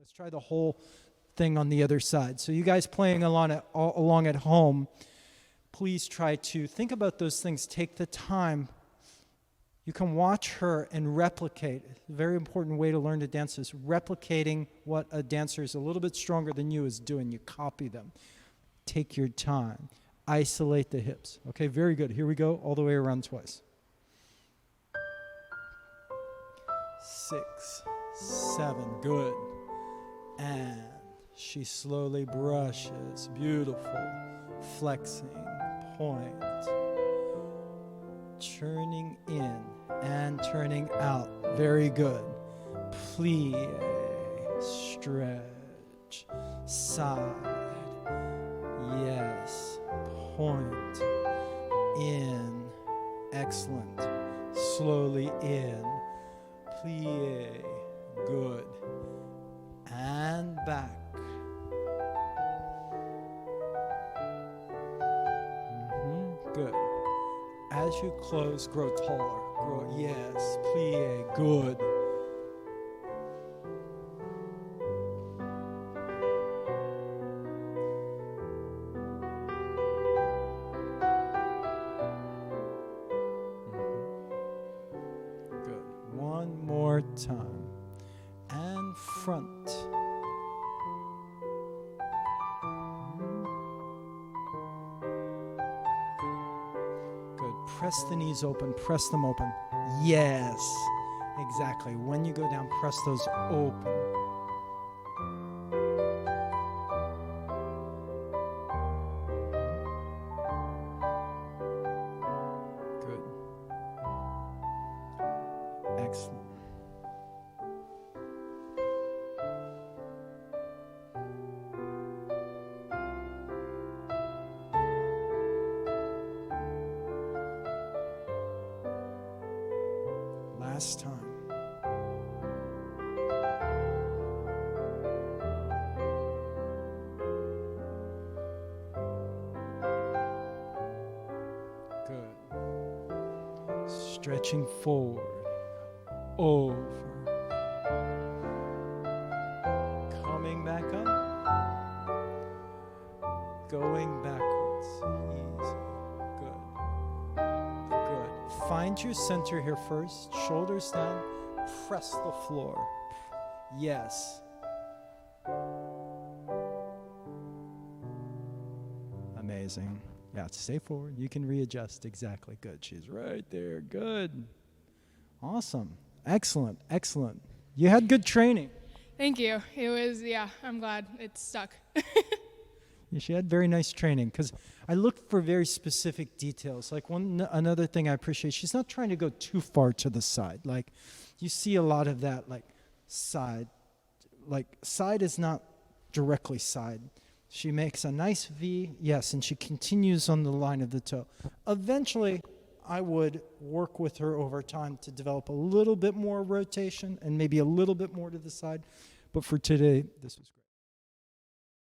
Let's try the whole thing on the other side. So you guys playing along at home, please try to think about those things. Take the time. You can watch her and replicate. A very important way to learn to dance is replicating what a dancer is a little bit stronger than you is doing. You copy them. Take your time. Isolate the hips. Okay, very good. Here we go, all the way around twice. 6, 7, good. And she slowly brushes, beautiful, flexing, point, turning in and turning out, very good. Plie, stretch, side, yes, point, in, excellent, slowly in, plie, good, and back. Good. As you close, grow taller. Grow, yes, plie, good. Good. One more time. And front. Press the knees open, press them open. Yes, exactly. When you go down, press those open. Good. Excellent. Last time. Good. Stretching forward, over, coming back up, going backwards, easy, good. Good. Find your center here first. Shoulders down. Press the floor. Yes. Amazing. Yeah, stay forward. You can readjust. Exactly. Good. She's right there. Good. Awesome. Excellent. Excellent. You had good training. Thank you. It was, I'm glad it stuck. Yeah, she had very nice training because I looked for very specific details. Like another thing I appreciate, she's not trying to go too far to the side. Like you see a lot of that, like side is not directly side. She makes a nice V, yes, and she continues on the line of the toe. Eventually, I would work with her over time to develop a little bit more rotation and maybe a little bit more to the side. But for today, this was great.